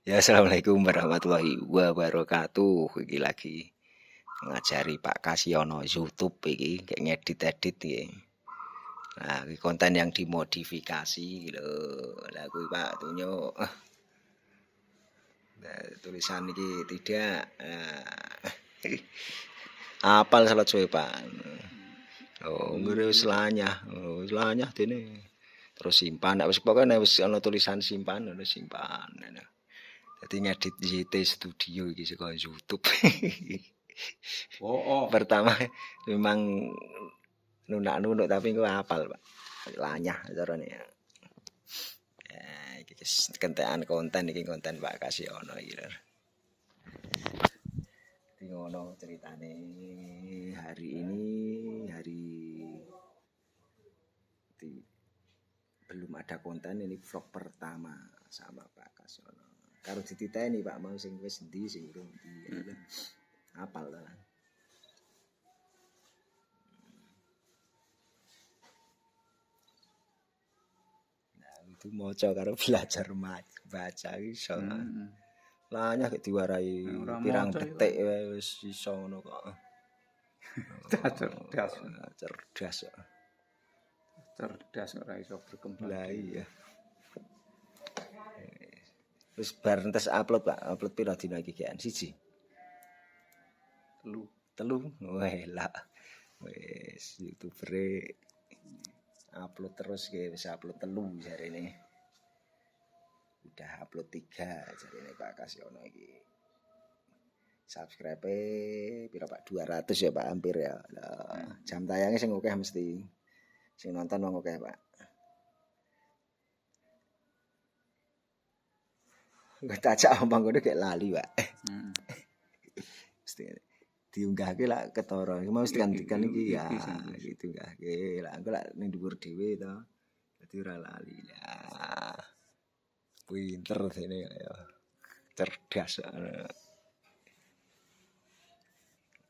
Ya, assalamualaikum warahmatullahi wabarakatuh. Iki lagi ngajari Pak Kasyono YouTube iki kayak ngedit-edit iki. Nah, iki konten yang dimodifikasi lho. Lah kuwi Pak Tunyo. Nah, tulisan iki tidak apal salat suwe Pak. Oh, ngene wis lanyah. Oh, lanyah dene. Terus simpan, nek wis pokoke nek wis ana tulisan simpan, wis simpan. Jadi ngedit di YT Studio iki saka YouTube. Pertama memang nunak-nunuk tapi engko apal, Pak. Lanyah carane. Ya, iki kentekan konten iki konten Pak Kasyono iki lho. Jadi ngono ceritane hari ini belum ada konten, ini vlog pertama sama Pak Kasyono. Karo dititeni Pak mau sing wis endi sing urung endi. Apal ta. Nah, itu maca karo belajar baca iso. Lanyah gek diwarai pirang detik wis iso ngono kok. Cerdas ora iso berkembang. Lah iya. Wis bar entes upload Pak. Upload pira dina iki kian? 1. 3. Wah, lah. Wis YouTuber upload terus ge wis upload 3 jarene. Udah upload 3 jarene Pak Kasyono iki. Subscribe pira Pak? 200 ya Pak, hampir ya. Lah, jam tayangnya sing akeh mesti. Sing nonton wong akeh Pak. Gue tajak omong ngono kayak lali, Pak. Mesti diunggahke lah ketara. Mau mesti kan iki ya, gitu unggahke. Lah engko lak ning dhuwur dhewe to. Dadi ora lali lah. Pinter dene ya. Cerdas.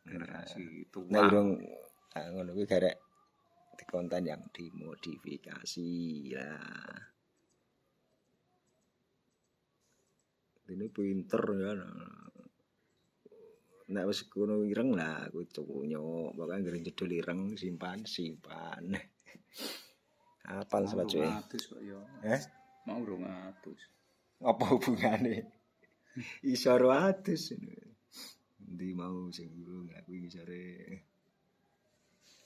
Generasi tua. Nek urung ngono kuwi garek di konten yang dimodifikasi lah. Ini pinter ya. Nek wis kono ireng lah kuwi tunyo, pokoke nggere jedul ireng simpan. Apal salat suwe. Kok ya. Mau 200. Apa hubungane? Iso 200. Ndi mau sing urung aku iki jare.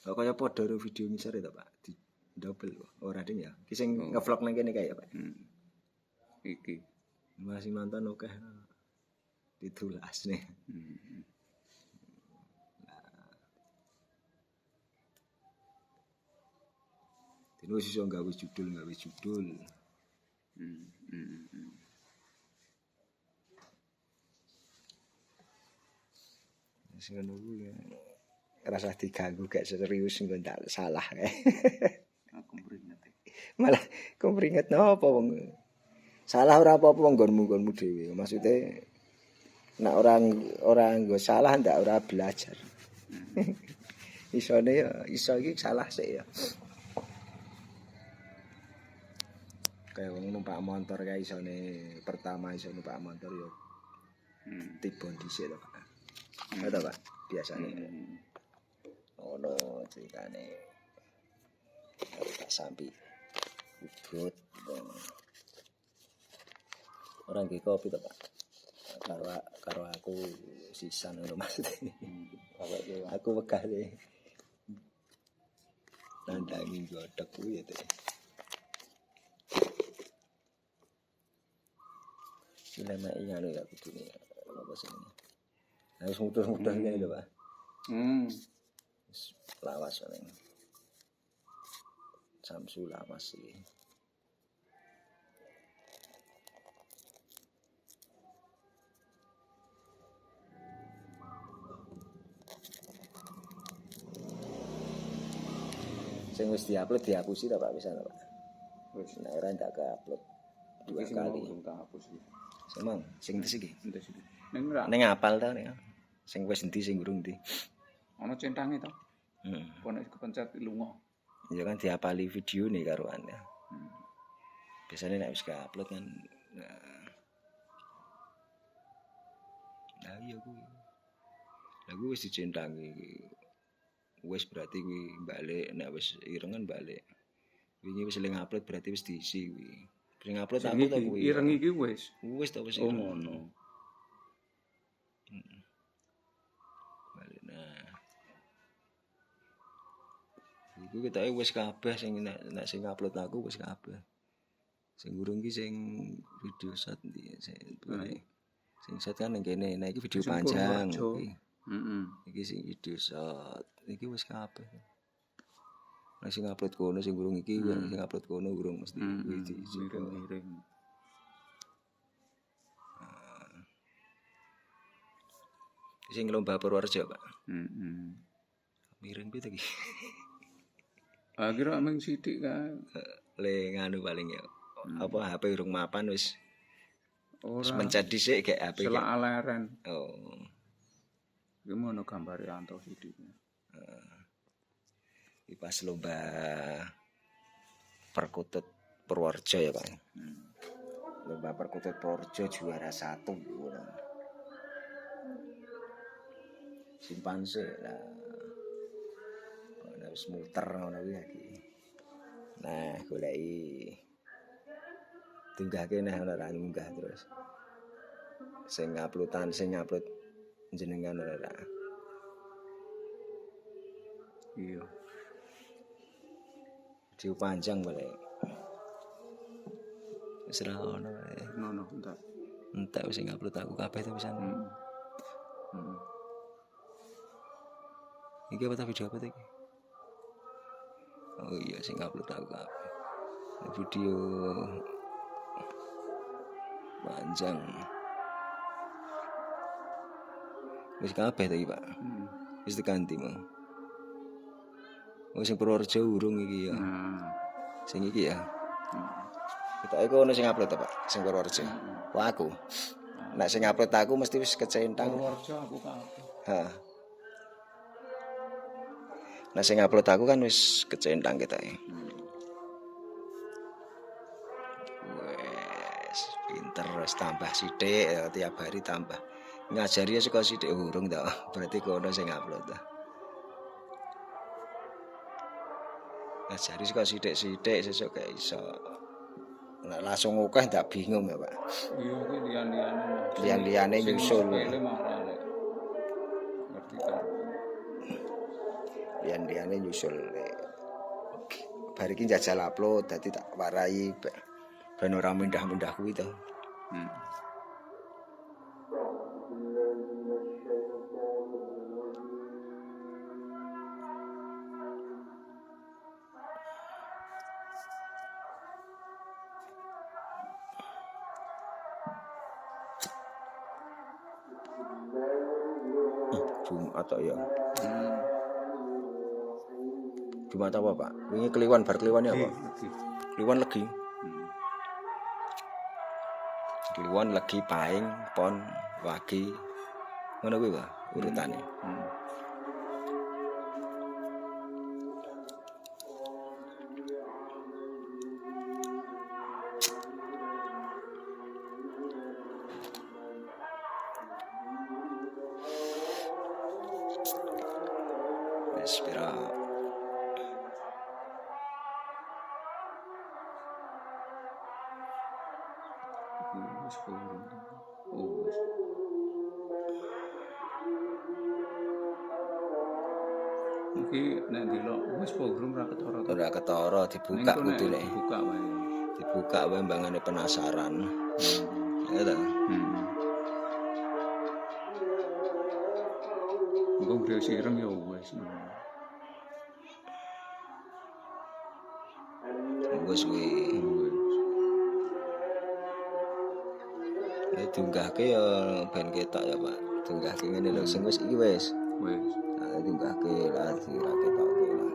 Kok kaya padha karo video ngisore to, Pak? Di double kok. Ora ding ya. Ki sing nge-vlog nang kene kae ya, Pak. Iki masih nonton oke. Ditulas nih. Dino wis iso gawe judul. Sing ngono kuwi rasa diganggu gak serius engko ndak salah kae. aku meringet. Malah kemringet napa wong. Salah ora apa-apa nggonmu dhewe. Maksude nek ora nggo salah ndak ora belajar. Isone ya iso iki salah sik ya. Kayak wong numpak motor kae isone pertama iso numpak motor ya. Tibon dhisik to, Pak. Ada Pak biasane. Ono ceritane. Tak sampai ubud. Orang nggih kopi to, Pak. Karo aku sisan ngono maksudnya. Aku wegah e. Nandangi godhog kuwi ya. Dilema ingane ya kudune. Apa sing. Harus mudah-mudah ngene lho, Pak. Lawas ning. Samsu lawas iki. Sing wis diupload dihapusi ta Pak pisan Pak. Wis nek ora ndak ke-upload 2 kali. Tak hapus iki. Semang sing tes iki. Ning apal ta nek. Sing wis endi sing urung endi. Ana centange to. Ponek kepencet lunga. Ya kan diapali video nih karuan ya. Biasanya nek wis ke-upload kan iya kuwi. Lah kuwi wis dicentangi. Wis berarti kuwi balik nek wis irengan balik. Wingi wis eling upload berarti wis diisi kuwi. Sing upload aku ta kuwi. Ireng iki wis. Wis ta wis Oh ireng. ngono. Balik nah. Iku ketoke wis kabeh sing nek sing upload aku wis kabeh. Sing urung ki sing video shot ndi sing shot kan ning kene. Nah iki video Sing panjang Purworejo. iki. Heeh. Iki sing video shot. Iki wis kabeh. Nah sing upload kono sing urung iki sing upload kono urung mesti kuwi diisi. Miring-miring. Sing lomba Purworejo, Pak. Heeh. Miring piye iki? Akhirnya ameng sithik kae. Le nganu paling ya. Apa HP urung mapan wis Ora mencet dhisik gek HP. selak aleren. Oh. Iki mono gambare anto sithik. Iki pas lomba perkutut Purworejo ya, Pak. Lomba perkutut Purworejo juara 1 ngono. Simpan sih lah. Ana wis muter ngono kuwi iki. Nah, goleki tunggahke nah ora munggah terus. Sing upload jenengan ora. Iya. Video panjang balik. Wis ra ono wae. Ngono entar. Entek wis sing upload aku kabeh to pisan. Iki apa ta video apa ta iki? Oh iya sing upload aku kabeh. Video panjang. Wis kabeh to iki, Pak. Wis diganti mau. Oh sing Purworejo urung iki ya. Sing iki ya. Kita iku ono sing upload ta, Pak? Sing Purworejo. Wah aku. Nek sing upload aku mesti wis kecentang. Purworejo aku kabeh. Heeh. Nah sing upload aku kan wis kecentang kita ya. Wes pinter wis tambah sithik ya, tiap hari tambah. Ngajari ya suka sithik urung ta. Berarti kono sing upload ta. Ngajari suka sithik-sithik sesuk gak iso. Nek langsung akeh ndak bingung ya, Pak. Iya kuwi liyan-liyane. Liyan-liyane nyusul. Sepele marah lek. Ngerti kan. Liyan-liyane nyusul. Bar iki njajal upload dadi tak warai ben ora mindah-mindah kuwi to. Jumat tok ya. Jumat apa, Pak? Wingi kliwon bar kliwon ya apa? Kliwon legi. Kliwon legi paing pon wagi. Ngono kuwi, Pak, urutane. Wis pira Wis kurang. Oh wis. Iki nek ndelok wis program ra ketara to. ora ketara dibuka kudune. Dibuka wae. Dibuka wae mbangane penasaran. Ya ta. Engko gres ireng ya wis. Wis kuwi. Diunggahke ya ben ketok ya, Pak. Diunggahke ngene lho sing wis iki wis. Wis. Nah, diunggahke lah dira ketoke lah.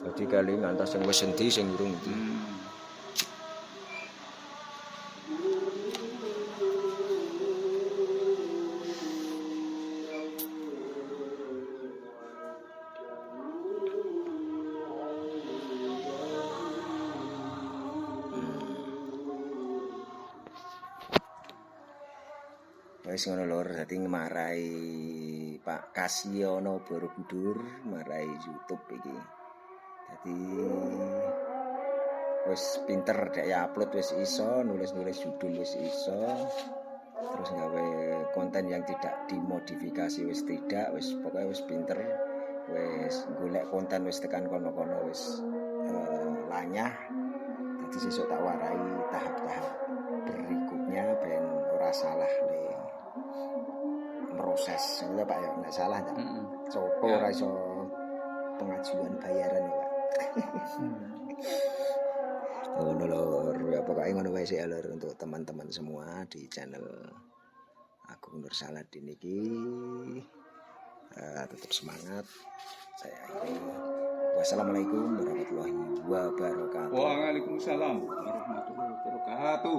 Jadi kali ngantos sing wis endi sing urung iki. Wis ngono lur, dadi marai Pak Kasyono Borobudur, marai YouTube iki. Dadi wis pinter dek ya upload wis iso, nulis-nulis judul wis iso. Terus gawe konten yang tidak dimodifikasi wis tidak, wis pokoknya wis pinter. Wis golek konten wis tekan kono-kono wis lanyah. Dadi sesuk tak warai tahap-tahap berikutnya ben ora salah le proses. Ya Pak ya, nek salah ta. Sopo ora iso pengajuan bayaran ya Pak. Ngono lur, ya pokoknya ngono wae sih lur untuk teman-teman semua di channel Agung Nur Saladin iki. Tetap semangat. Saya akhiri. Wassalamualaikum warahmatullahi wabarakatuh. Waalaikumsalam warahmatullahi wabarakatuh.